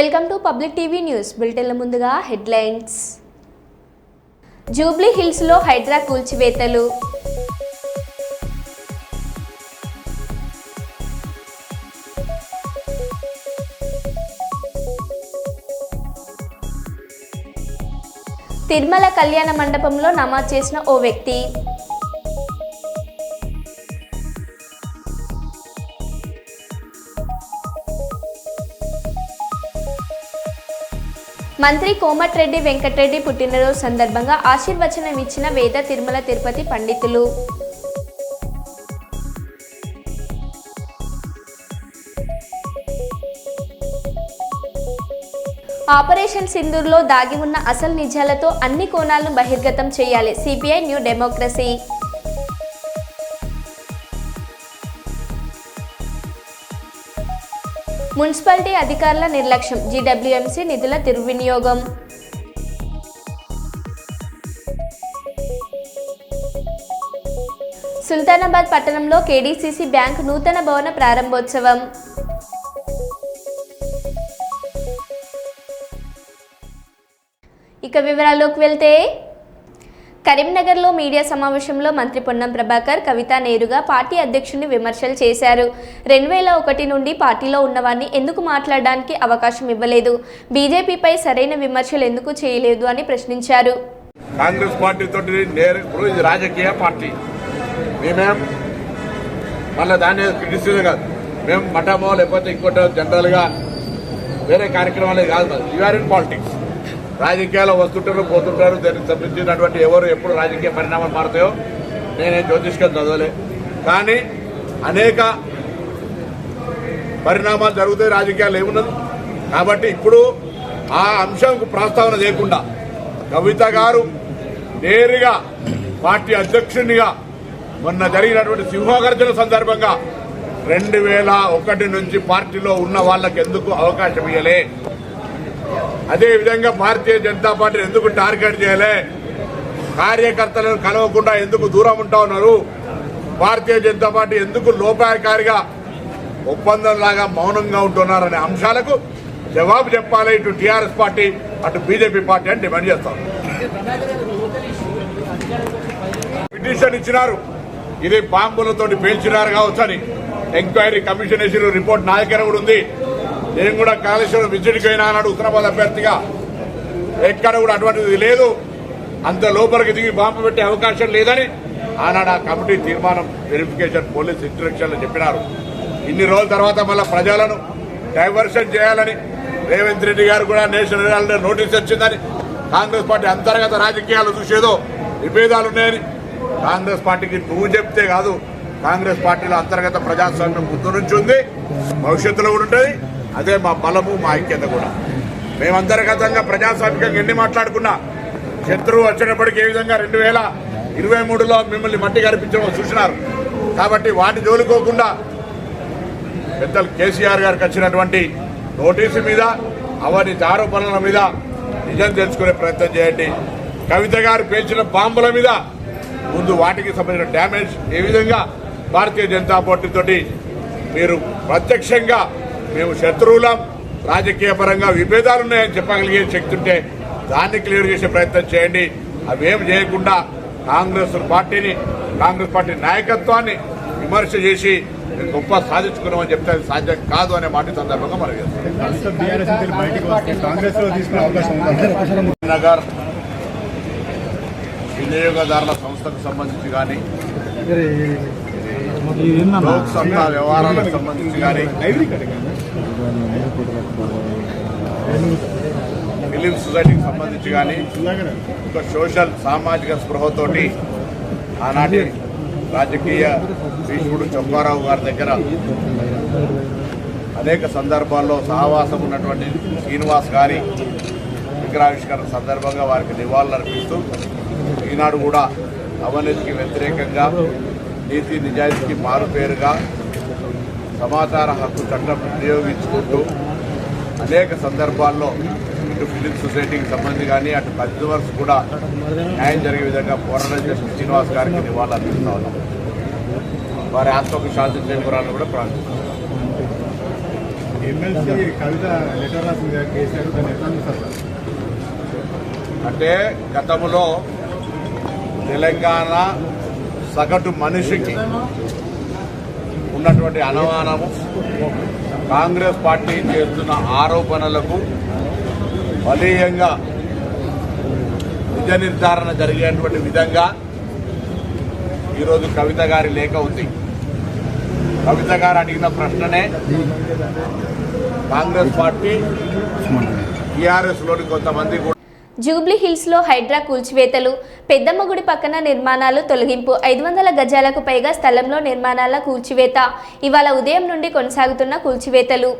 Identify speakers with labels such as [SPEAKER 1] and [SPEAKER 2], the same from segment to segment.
[SPEAKER 1] Welcome to public TV news బులెటిన్ల ముందుగా headlines. Jubilee hills లో హైడ్రా కూల్చివేతలు. తిరుమల కళ్యాణ మండపంలో నమాజ్ చేసిన ఓ వ్యక్తి. మంత్రి కోమటిరెడ్డి వెంకటరెడ్డి పుట్టినరోజు సందర్భంగా ఆశీర్వచనం ఇచ్చిన వేద తిరుమల తిరుపతి పండితులు. ఆపరేషన్ సింధూర్లో దాగి ఉన్న అసలు నిజాలతో అన్ని కోణాలను బహిర్గతం చేయాలి సిపిఐ న్యూ డెమోక్రసీ. మున్సిపాలిటీ అధికారుల నిర్లక్ష్యం, జీడబ్ల్యూఎంసీ నిధుల దుర్వినియోగం. సుల్తానాబాద్ పట్టణంలో కేడీసీసీ బ్యాంక్ నూతన భవన ప్రారంభోత్సవం. ఇక వివరాల్లోకి వెళ్తే, కరీంనగర్లో మీడియా సమావేశంలో మంత్రి పొన్నం ప్రభాకర్, కవిత నేరుగా పార్టీ అధ్యక్షుడిని విమర్శలు చేశారు. 2001 నుండి పార్టీలో ఉన్నవారిని ఎందుకు మాట్లాడడానికి అవకాశం ఇవ్వలేదు, బీజేపీపై సరైన విమర్శలు ఎందుకు చేయలేదు అని ప్రశ్నించారు.
[SPEAKER 2] కాంగ్రెస్ పార్టీతో ఇది రాజకీయ పార్టీ, మేమేం మళ్ళీ దాన్ని క్రిటిసిజం కాదు, మేము మఠమో లేకపోతే ఇంకోటో జనరల్గా వేరే కార్యక్రమాలే కాదు. You are in politics. రాజకీయాలు వస్తుంటారు పోతుంటారు, దానికి సంబంధించినటువంటి ఎవరు ఎప్పుడు రాజకీయ పరిణామాలు మారుతాయో నేనేం జ్యోతిష్కం చదవలే, కానీ అనేక పరిణామాలు జరుగుతాయి రాజకీయాలు ఏమున్నది. కాబట్టి ఇప్పుడు ఆ అంశంకు ప్రస్తావన లేకుండా కవిత గారు నేరుగా పార్టీ అధ్యక్షునిగా మొన్న జరిగినటువంటి సింహగర్జన సందర్భంగా 2001 నుంచి పార్టీలో ఉన్న వాళ్ళకి ఎందుకు అవకాశం ఇవ్వలే, అదేవిధంగా భారతీయ జనతా పార్టీని ఎందుకు టార్గెట్ చేయలే, కార్యకర్తలను కలవకుండా ఎందుకు దూరం ఉంటా ఉన్నారు, భారతీయ జనతా పార్టీ ఎందుకు లోపాయకారిగా ఒప్పందంలాగా మౌనంగా ఉంటున్నారనే అంశాలకు జవాబు చెప్పాలి ఇటు టీఆర్ఎస్ పార్టీ అటు బీజేపీ పార్టీ అని డిమాండ్ చేస్తాం. పిటిషన్ ఇచ్చినారు, ఇది బాంబులతో పేల్చినారు కావచ్చు అని. ఎంక్వైరీ కమిషన్ వేసిన రిపోర్ట్ నా దగ్గర కూడా ఉంది. నేను కూడా కాళేశ్వరం విజిట్కి అయినా అన్నాడు ఉత్తరాబాద్ అభ్యర్థిగా, ఎక్కడ కూడా అటువంటిది లేదు, అంత లోపలికి దిగి బాంబు పెట్టే అవకాశం లేదని ఆనాడు ఆ కమిటీ తీర్మానం వెరిఫికేషన్ పోలీస్ ఇన్స్ట్రక్షన్లు చెప్పినారు. ఇన్ని రోజుల తర్వాత మళ్ళీ ప్రజలను డైవర్షన్ చేయాలని రేవంత్ రెడ్డి గారు కూడా నేషనల్ హెరాల్డ్ నోటీస్ వచ్చిందని, కాంగ్రెస్ పార్టీ అంతర్గత రాజకీయాలు చూసేదో విభేదాలున్నాయని, కాంగ్రెస్ పార్టీకి నువ్వు చెప్తే కాదు, కాంగ్రెస్ పార్టీలో అంతర్గత ప్రజాస్వామ్యం ముందు నుంచి ఉంది, భవిష్యత్తులో కూడా ఉంటుంది. అదే మా బలము మా ఐక్యత కూడా. మేము అంతర్గతంగా ప్రజాస్వామికంగా ఎన్ని మాట్లాడుకున్నా శత్రువు వచ్చినప్పటికీ ఏ విధంగా 2023లో మిమ్మల్ని మట్టి కనిపించడం చూసినారు. కాబట్టి వాటి జోలుకోకుండా పెద్దలు కేసీఆర్ గారికి వచ్చినటువంటి నోటీసు మీద అవన్నీ ఆరోపణల మీద నిజం తెలుసుకునే ప్రయత్నం చేయండి. కవిత గారు పేల్చిన బాంబుల మీద ముందు వాటికి సంబంధించిన డ్యామేజ్ ఏ విధంగా భారతీయ జనతా పార్టీతోటి మీరు ప్రత్యక్షంగా మేము శత్రువులం, రాజకీయ పరంగా విభేదాలున్నాయని చెప్పగలిగే శక్తి ఉంటే దాన్ని క్లియర్ చేసే ప్రయత్నం చేయండి. అవేం చేయకుండా కాంగ్రెస్ పార్టీ నాయకత్వాన్ని విమర్శ చేసి గొప్ప సాధించుకున్నామని చెప్తే అది సాధ్యం కాదు అనే మాట సందర్భంగా మనం నగర్ వినియోగదారుల సంస్థకు సంబంధించి కానీ లోక్ సత్తా వ్యవహారాలకు సంబంధించి కానీ ఫిలిం సొసైటీకి సంబంధించి కానీ ఒక సోషల్ సామాజిక స్పృహతోటి ఆనాటి రాజకీయ భీష్ముడు చొక్కారావు గారి దగ్గర అనేక సందర్భాల్లో సహవాసం ఉన్నటువంటి శ్రీనివాస్ గారి విగ్రహావిష్కరణ సందర్భంగా వారికి నివాళులు అర్పిస్తూ ఈనాడు కూడా అవినీతికి వ్యతిరేకంగా నీతి నిజాయితీకి మారుపేరుగా సమాచార హక్కు చట్టం వినియోగించుకుంటూ అనేక సందర్భాల్లో ఇటు ఫిలిం సొసైటీకి సంబంధించి కానీ అటు కన్స్యూమర్స్ కూడా న్యాయం జరిగే విధంగా పోరాటం చేసిన శ్రీనివాస్ గారికి నివాళులు అర్పిస్తా ఉన్నాం. వారి ఆత్మకు శాంతి చేకూరాలని కూడా ప్రార్థిస్తున్నాం.
[SPEAKER 3] ఎమ్మెల్సీ కవిత లెటర్ రాసింది కేసీఆర్ దాన్ని ఎట్లా చూస్తారు సార్?
[SPEAKER 2] అంటే గతంలో తెలంగాణ సగటు మనిషికి ఉన్నటువంటి అనుమానము కాంగ్రెస్ పార్టీ చేస్తున్న ఆరోపణలకు బలీయంగా నిజ నిర్ధారణ జరిగేటువంటి విధంగా ఈరోజు కవిత గారి లేఖ ఉంది. కవిత గారు అడిగిన ప్రశ్ననే కాంగ్రెస్ పార్టీ టీఆర్ఎస్లోని కొంతమంది కూడా
[SPEAKER 1] జూబ్లీ హిల్స్లో హైడ్రా కూల్చివేతలు, పెద్దమ్మ గుడి పక్కన నిర్మాణాలు తొలగింపు, 500 గజాలకు పైగా స్థలంలో నిర్మాణాల కూల్చివేత. ఇవాళ ఉదయం నుండి కొనసాగుతున్న కూల్చివేతలు.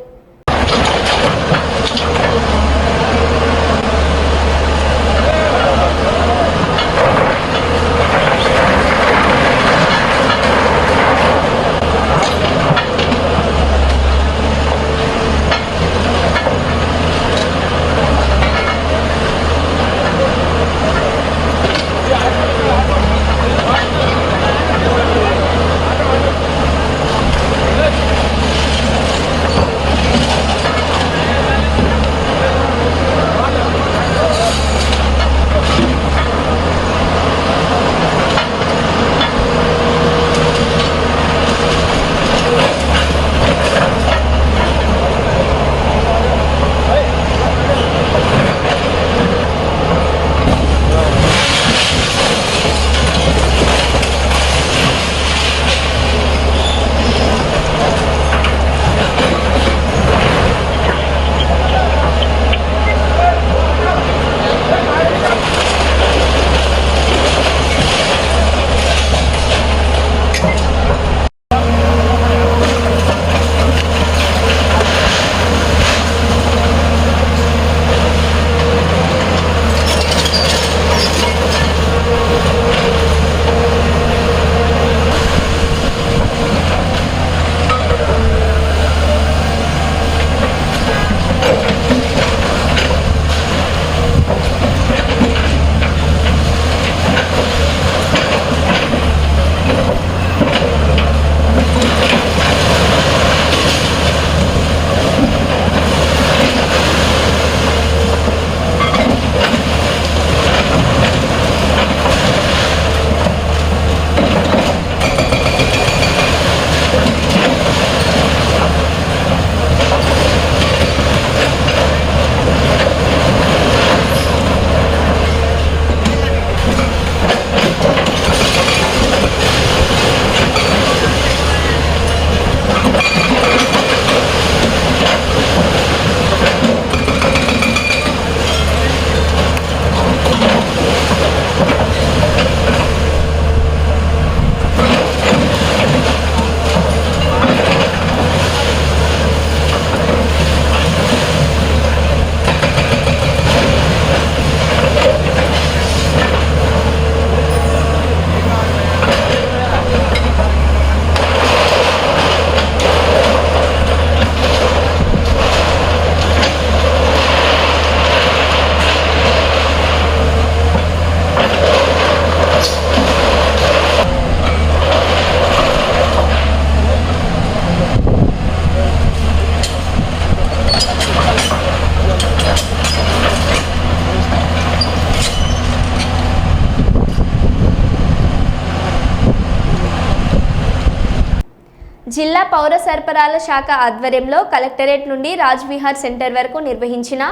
[SPEAKER 1] జిల్లా పౌర సరఫరాల శాఖ ఆధ్వర్యంలో కలెక్టరేట్ నుండి రాజ్ విహార్ సెంటర్ వరకు నిర్వహించిన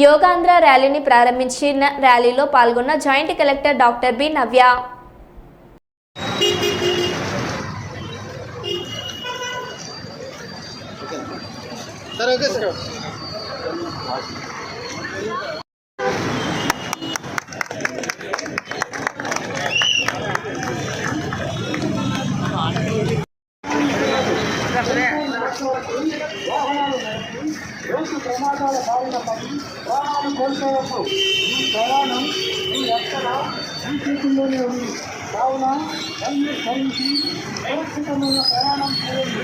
[SPEAKER 1] యోగాంధ్ర ర్యాలీని ప్రారంభించిన ర్యాలీలో పాల్గొన్న జాయింట్ కలెక్టర్ డాక్టర్ బి నవ్య.
[SPEAKER 4] రైతు ప్రమాదాల బారిన పడి ప్రాణాలు కోల్పోవద్దు. ఈ ప్రయాణం ఈ రక్షణ ఈ చేతుల్లోనే ఉంది. కావున అన్ని భరించి సురక్షితమైన ప్రయాణం చేయండి.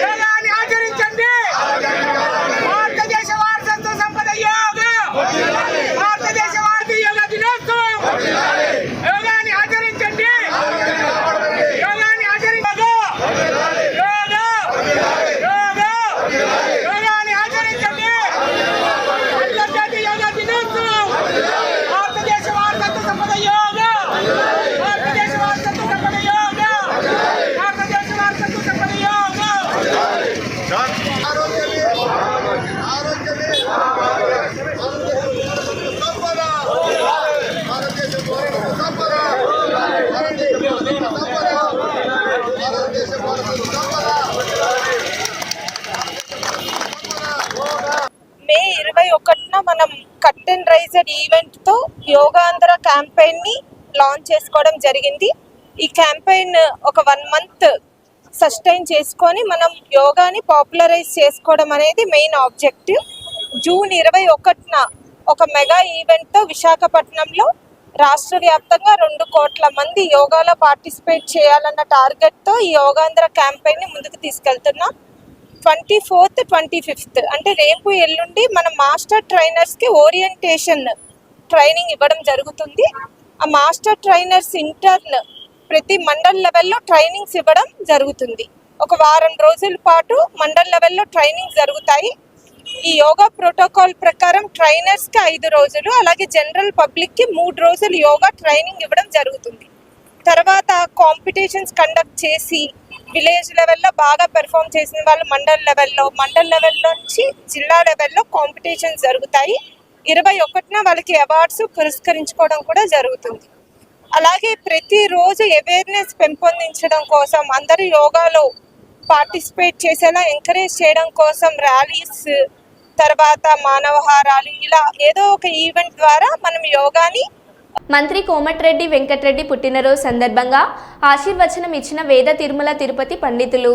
[SPEAKER 5] యోగాన్ని ఆచరించండి. భారతదేశ వారసత్వ సంపద యోగా. భారతదేశ వారసత్వ యోగా దినోత్సవం. యోగాన్ని ఆచరించండి. యోగాన్ని ఆచరించగా యోగా యోగా యోగాన్ని ఆచరించండి. అంతర్జాతీయ యోగా దినోత్సవం. భారతదేశ వారసత్వ సంపద యోగా. భారతదేశ వారసత్వ సంపద యోగా. భారతదేశ వారసత్వ సంపద యోగా.
[SPEAKER 6] మే 21న మనం కట్ అండ్ రైజర్ ఈవెంట్ తో యోగాంధ్ర క్యాంపెయిన్ ని లాంచ్ చేసుకోవడం జరిగింది. ఈ క్యాంపెయిన్ ఒక 1 మంత్ సస్టైన్ చేసుకొని మనం యోగాని పాపులరైజ్ చేసుకోవడం అనేది మెయిన్ ఆబ్జెక్టివ్. జూన్ 21న ఒక మెగా ఈవెంట్ తో విశాఖపట్నంలో రాష్ట్ర వ్యాప్తంగా 2 కోట్ల మంది యోగాలో పార్టిసిపేట్ చేయాలన్న టార్గెట్ తో ఈ యోగాంధ్ర క్యాంపెయిన్ ని ముందుకు తీసుకెళ్తున్నాం. 24th, 25th అంటే రేపు ఎల్లుండి మన మాస్టర్ ట్రైనర్స్ కి ఓరియంటేషన్ ట్రైనింగ్ ఇవ్వడం జరుగుతుంది. ఆ మాస్టర్ ట్రైనర్స్ ఇంటర్న్ ప్రతి మండల్ లెవెల్లో ట్రైనింగ్స్ ఇవ్వడం జరుగుతుంది. ఒక వారం రోజుల పాటు మండల్ లెవెల్లో ట్రైనింగ్ జరుగుతాయి. ఈ యోగా ప్రోటోకాల్ ప్రకారం ట్రైనర్స్ కి 5 రోజులు, అలాగే జనరల్ పబ్లిక్ కి 3 రోజులు యోగా ట్రైనింగ్ ఇవ్వడం జరుగుతుంది. తర్వాత కాంపిటీషన్స్ కండక్ట్ చేసి విలేజ్ లెవెల్లో బాగా పెర్ఫామ్ చేసిన వాళ్ళు మండల్ లెవెల్లో నుంచి జిల్లా లెవెల్లో కాంపిటీషన్స్ జరుగుతాయి. 21న వాళ్ళకి అవార్డ్స్ పురస్కరించుకోవడం కూడా జరుగుతుంది. అలాగే ప్రతిరోజు అవేర్నెస్ పెంపొందించడం కోసం, అందరూ యోగాలో పార్టిసిపేట్ చేసేలా ఎంకరేజ్ చేయడం కోసం ర్యాలీస్, తర్వాత మానవహారాలు, ఇలా ఏదో ఒక ఈవెంట్ ద్వారా మనం యోగాని.
[SPEAKER 1] మంత్రి కోమటిరెడ్డి వెంకటరెడ్డి పుట్టినరోజు సందర్భంగా ఆశీర్వచనం ఇచ్చిన వేద తిరుమల తిరుపతి పండితులు.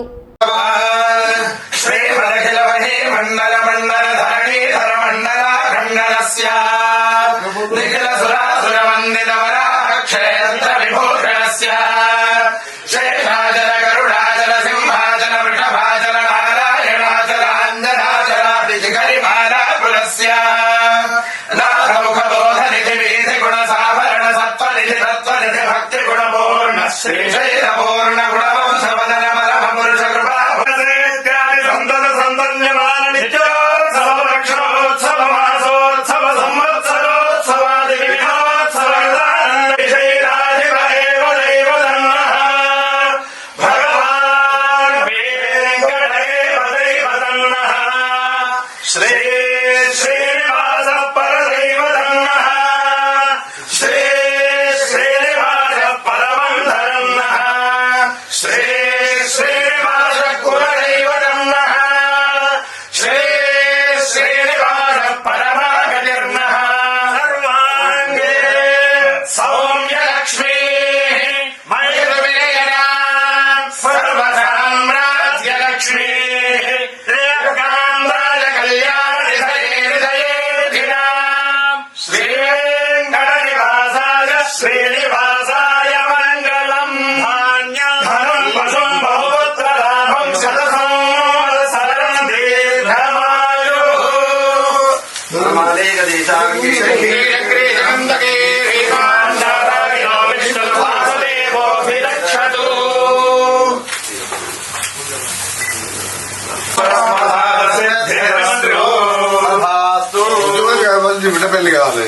[SPEAKER 3] బిడ్డపల్లి కావాలి.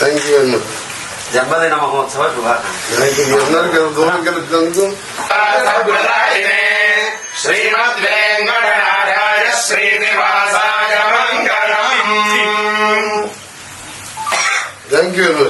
[SPEAKER 3] థ్యాంక్ యూ అన్న.
[SPEAKER 7] జన్మదిన మహోత్సవ
[SPEAKER 3] శుభాకాంక్షలు.
[SPEAKER 2] శ్రీమద్ వెంకటనాథాయ శ్రీనివాసాయ మంగళం.
[SPEAKER 3] థ్యాంక్ యూ అన్న.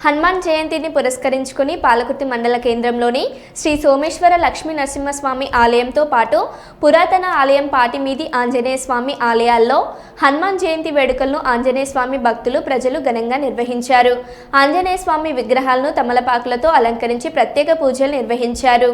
[SPEAKER 1] హనుమాన్ జయంతిని పురస్కరించుకుని పాలకుర్తి మండల కేంద్రంలోని శ్రీ సోమేశ్వర లక్ష్మీ నరసింహస్వామి ఆలయంతో పాటు పురాతన ఆలయం పాటిమీది ఆంజనేయ స్వామి ఆలయాల్లో హనుమాన్ జయంతి వేడుకలను ఆంజనేయ స్వామి భక్తులు ప్రజలు ఘనంగా నిర్వహించారు. ఆంజనేయ స్వామి విగ్రహాలను తమలపాకులతో అలంకరించి ప్రత్యేక పూజలు నిర్వహించారు.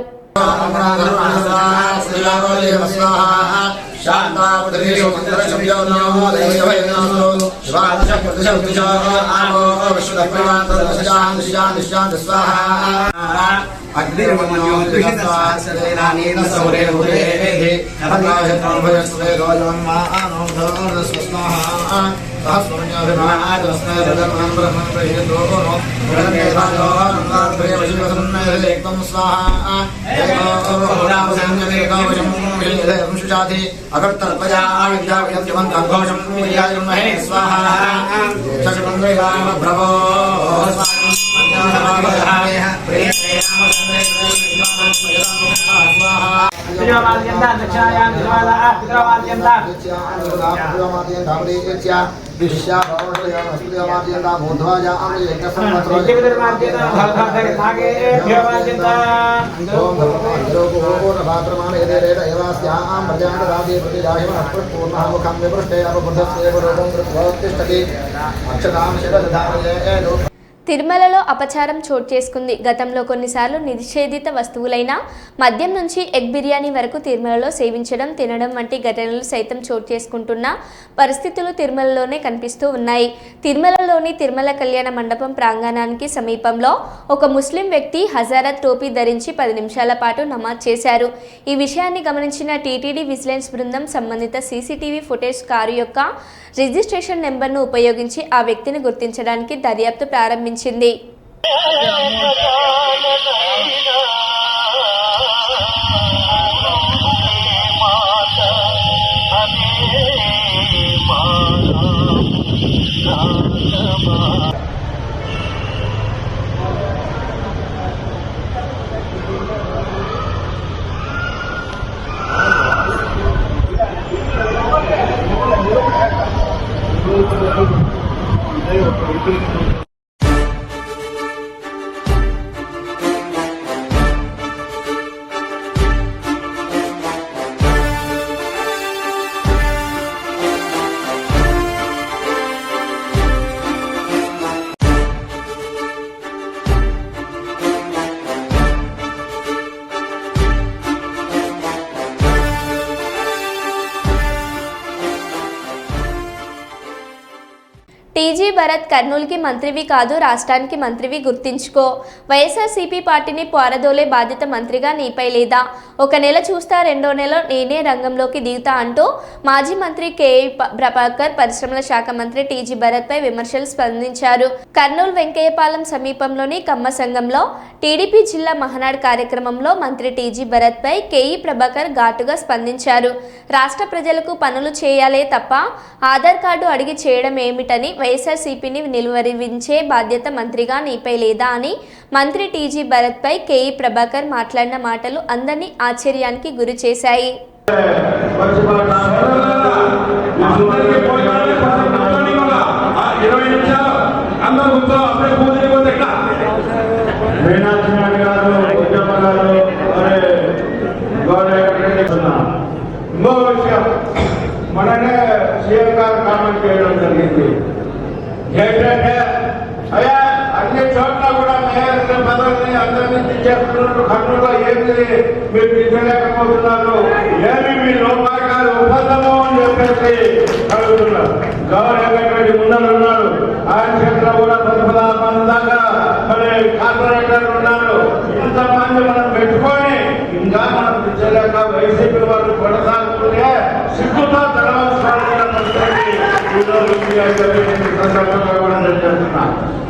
[SPEAKER 1] తిరుమలలో అపచారం చోటు చేసుకుంది. గతంలో కొన్నిసార్లు నిషేధిత వస్తువులైన మద్యం నుంచి ఎగ్ బిర్యానీ వరకు తిరుమలలో సేవించడం, తినడం వంటి ఘటనలు సైతం చోటు చేసుకుంటున్న పరిస్థితులు తిరుమలలోనే కనిపిస్తూ ఉన్నాయి. తిరుమలలోని తిరుమల కళ్యాణ మండపం ప్రాంగణానికి సమీపంలో ఒక ముస్లిం వ్యక్తి హజారత్ టోపీ ధరించి 10 నిమిషాల పాటు నమాజ్ చేశారు. ఈ విషయాన్ని గమనించిన టీటీడీ విజిలెన్స్ బృందం సంబంధిత సీసీటీవీ ఫుటేజ్ కారు యొక్క రిజిస్ట్రేషన్ నెంబర్ను ఉపయోగించి ఆ వ్యక్తిని గుర్తించడానికి దర్యాప్తు ప్రారంభించింది. టీజీ భరత్ కర్నూలుకి మంత్రివి కాదు, రాష్ట్రానికి మంత్రివి, గుర్తించుకో. వైఎస్ఆర్సీపీ పార్టీని పారదోలే బాధ్యత మంత్రిగా నీపై లేదా? ఒక నెల చూస్తా, రెండో నెల నేనే రంగంలోకి దిగుతా అంటూ మాజీ మంత్రి కేఈ ప్రభాకర్, పరిశ్రమల శాఖ మంత్రి టీజీ భరత్ పై విమర్శలు స్పందించారు. కర్నూలు వెంకయ్యపాలెం సమీపంలోని కమ్మ సంఘంలో టీడీపీ జిల్లా మహానాడు కార్యక్రమంలో మంత్రి టీజీ భరత్ పై కేఈ ప్రభాకర్ ఘాటుగా స్పందించారు. రాష్ట్ర ప్రజలకు పనులు చేయాలే తప్ప ఆధార్ కార్డు అడిగి చేయడం ఏమిటని, వైఎస్ఆర్సీపీని నిలువరించే బాధ్యత మంత్రిగా నీపై లేదా అని మంత్రి టీజీ భరత్ పై కేఈ ప్రభాకర్ మాట్లాడిన మాటలు అందరినీ ఆశ్చర్యానికి గురి చేశాయి.
[SPEAKER 4] మననే సీఎం గారు కామెంట్ చేయడం జరిగింది. ఏంటంటే అయ్యా అన్ని చోట్ల కూడా మేయర్ పదవిని అందరినీ తీసేస్తున్నారు, కర్నూలులో ఏమి మీరు తీసేయలేకపోతున్నారు, ఏమి మీ లోపాయకాలు ఒప్పందము అని చెప్పేసి అడుగుతున్నారు. గవర్నమెంట్ ముందర ఉన్నారు, ఆయన చేతిలో కూడా 16 మంది దాకా మరి కార్పొరేటర్లు ఉన్నారు. ఇంతమంది మనం పెట్టుకొని ఇంకా మనం తీసేయలేక వైసీపీ వాళ్ళు కొనసాగుతుంటే సిగ్గుతో తెలవలసిన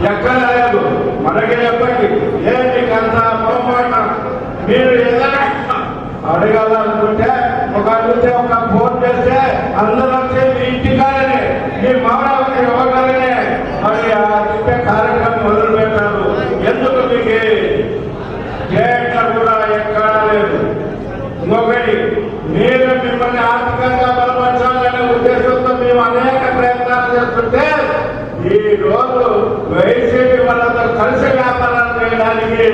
[SPEAKER 4] ఎక్కడ లేదు. మనకి చెప్పండి, ఏంటికంత పొరపాటు మీరు ఏదైనా అడగాలనుకుంటే అడిగితే ఒక ఫోన్ చేస్తే అందరూ వచ్చి మీ ఇంటికాడనే మీ మానవుని ఇవ్వగానే మరి ఆ చెప్పే కార్యక్రమం మొదలు పెట్టారు. ఎందుకు మీకు గేట్ల కూడా ఎక్కడా లేదు. ఇంకొకటి, మీరు మిమ్మల్ని ఆర్థికంగా బలపరచాలనే ఉద్దేశంతో మేము అనేక ప్రయత్నాలు చేస్తుంటే ఈ రోజు వైసీపీ వాళ్ళతో కలిసి వ్యాపారాలు చేయడానికి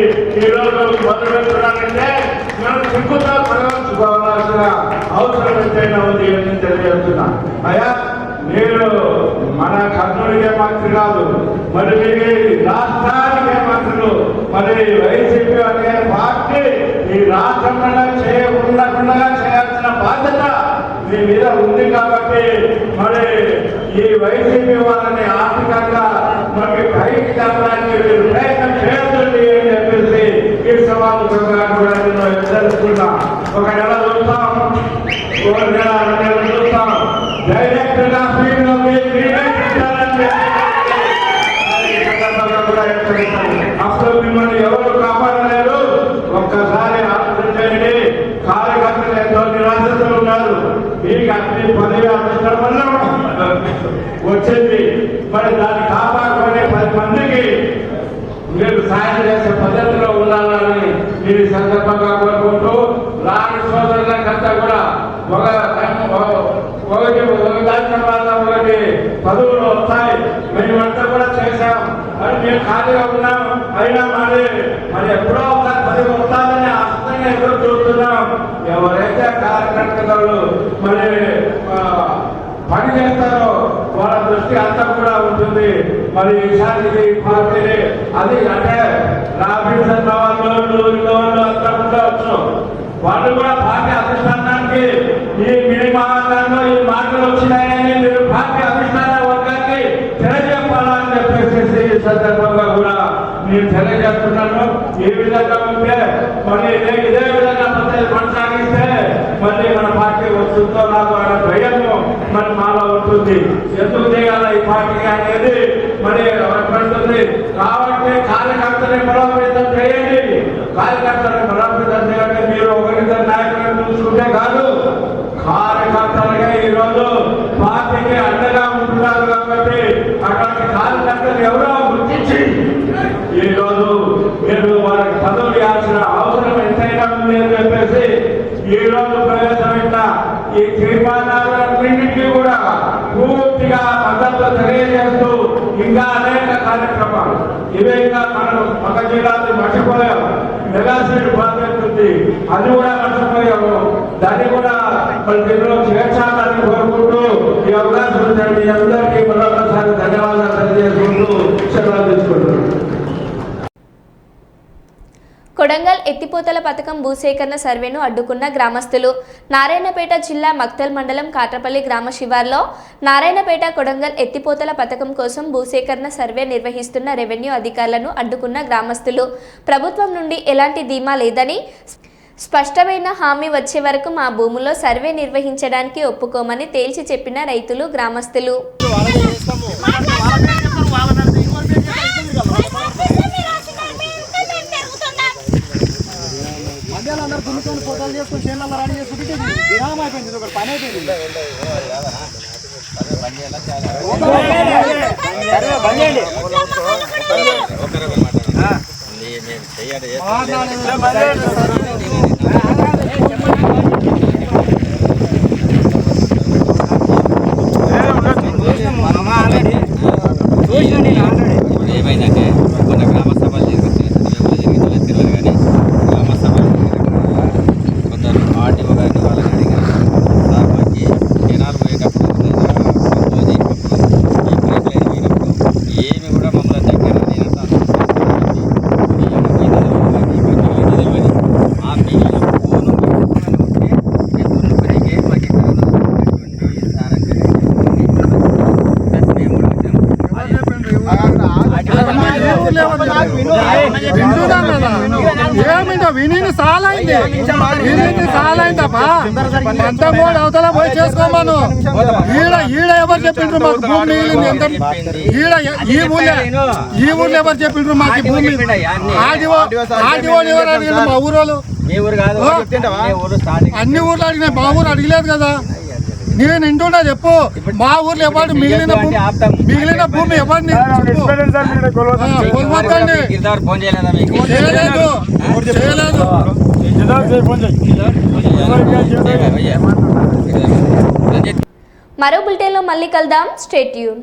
[SPEAKER 4] ఈ రోజు మొదలు పెట్టడానికంటే మనం సిగ్గుతో ప్రవర్తించుకోవాల్సిన అవసరం ఎంతైనా ఉంది అని తెలియజేస్తున్నా. అయ్యా, మీరు మన కర్నూలుకే మంత్రి కాదు, మరి మీరు రాష్ట్రానికి మంత్రులు మరి వైసీపీ అనే పార్టీ ఈ రాష్ట్రంలో చేయకుండా చేయాల్సిన బాధ్యత మీ మీద ఉంది కాబట్టి మరి ఈ వైసీపీ వాళ్ళని ఆర్థికంగా మరి పైకి తప్పడానికి మీరు ప్రయత్నం చేయొద్దండి అని చెప్పేసి ఈ సమావేశంగా కూడా నేను హెచ్చరిస్తున్నా. ఒక నెల చూస్తాం, ఒక నెల 2 నెలలు చూస్తాం, డైరెక్ట్ గా ఫీల్డ్ లో అప్పుడు మిమ్మల్ని ఎవరు కాపాడలేరు. ఒక్కసారి ఆలోచించండి. కార్యకర్తలు ఎంతో నిరాశతో ఉన్నారు. మీకు అన్ని పదవి అందించడం వల్ల వచ్చింది. మరి దాన్ని కాపాడుకునే 10 మందికి మీరు సాయం చేసే పద్ధతిలో ఉండాలని మీరు సందర్భంగా కోరుకుంటూ రాని సోదరులకంతా కూడా ఒకటి పదవులు వస్తాయి. మేమంతా కూడా చేశాం అని మేము ఖాళీగా ఉన్నాం. అయినా మరి ఎప్పుడో ఒకసారి పదవి వస్తామని ఆశంగా ఎదురు చూస్తున్నాం. ఎవరైతే కార్యకర్తలు మరి పని చేస్తారో వాళ్ళ దృష్టి అంతా కూడా ఉంటుంది. మరి ఈసారి పార్టీని అది అంటే రాబిన్సన్ వాళ్ళు అంతా ఉండవచ్చు. వాళ్ళు కూడా పార్టీ అధిష్టానానికి ఈ మినిమాలో ఈ మాటలు వచ్చినాయని మీరు పార్టీ అధిష్టాన వర్గానికి తెలియజెప్పాలని చెప్పేసి ఈ సందర్భంగా కూడా నేను తెలియజేస్తున్నాను. ఈ విధంగా ఉంటే మరి ఇదే విధంగా కొనసాగిస్తే మళ్ళీ మన పార్టీ వస్తుందో నాకు అనే భయము మరి మాలో ఉంటుంది. ఎందుకు చేయాలి ఈ పార్టీ అనేది మరి పడుతుంది. కాబట్టి కార్యకర్తని బలోపేతం చేయండి. కార్యకర్తలను బలోపేతం చేయండి. మీరు ఒకరిద్దరు నాయకులను చూసుకుంటే కాదు, కార్యకర్తలుగా ఈరోజు పార్టీకి అండగా ఉంటున్నారు. కాబట్టి అట్లాంటి కార్యకర్తలు ఎవరో గుర్తించి ఈరోజు మీరు వాళ్ళకి పదవులు ఇవ్వాల్సిన అవసరం ఎంతైనా ఉంది అని చెప్పేసి ఈరోజు ప్రవేశమైన ఈ తీర్మానాలన్నింటినీ కూడా పూర్తిగా మద్దతు తెలియజేస్తూ ఇంకా అనేక కార్యక్రమాలు ఇవే ఇంకా మనం ఒక జిల్లాని మర్చిపోయాం. మెగాసీడ్ ప్రాజెక్ట్ ఉంది, అది కూడా మర్చిపోయాము. దాన్ని కూడా మరి దీనిలో చేర్చాలని కోరుకుంటూ ఈ అవకాశం ఉందండి. అందరికీ మరొకసారి ధన్యవాదాలు తెలియజేసుకుంటూ సెలవు తీసుకుంటున్నాను.
[SPEAKER 1] కొడంగల్ ఎత్తిపోతల పథకం భూసేకరణ సర్వేను అడ్డుకున్న గ్రామస్తులు. నారాయణపేట జిల్లా మక్తల్ మండలం కాట్రపల్లి గ్రామ శివార్లో నారాయణపేట కొడంగల్ ఎత్తిపోతల పథకం కోసం భూసేకరణ సర్వే నిర్వహిస్తున్న రెవెన్యూ అధికారులను అడ్డుకున్న గ్రామస్తులు. ప్రభుత్వం నుండి ఎలాంటి ధీమా లేదని, స్పష్టమైన హామీ వచ్చే వరకు మా భూములో సర్వే నిర్వహించడానికి ఒప్పుకోమని తేల్చి చెప్పిన రైతులు, గ్రామస్తులు.
[SPEAKER 3] అందరూ దున్నుకొని ఫోటోలు చేసుకొని చేనులలో రెడీ చేసుకుంటే విరామం అయిపోయింది. ఒక పని అయిపోయింది.
[SPEAKER 8] ఏమైందంటే మన గ్రామ సభలు జరిగిందో తెలియదు కానీ గ్రామ సభలు కొందరు ఆర్టీఓ గారిని వాళ్ళని అడిగారు. సార్ మాకు జనాలు పోయేటప్పుడు కంపోజ్ చేసినప్పుడు ఈ పైప్ లైన్ పోయినప్పుడు ఏమి కూడా మమ్మల్ని దగ్గర నేనంతా ఆ బిల్లు ఫోను ఉంటే దున్నుకునే మాకు ఎక్కడ
[SPEAKER 3] విని సాలైంది సాలైందప్పా. అంతా కూడా అవతల పోయి చేసుకోమను. ఈడ ఎవరు చెప్పిండ్రు మాకు భూమి మిగిలింది ఎంత? ఈ ఊర్లో ఎవరు చెప్పిండ్రు మాకు భూమి? ఆర్టీఓ ఎవరు అడిగిండ్రు? మా ఊరోళ్ళు. అన్ని ఊర్లు అడిగినాయి, మా ఊరు అడిగలేదు కదా. నేను ఇంటుంటా చెప్పు. మా ఊర్లో ఎవరు మిగిలిన భూమి ఎవరిని కొలవద్దండి. చేయలేదు.
[SPEAKER 1] మరో బులెటిన్లో మళ్ళీ కలుద్దాం. Stay tune.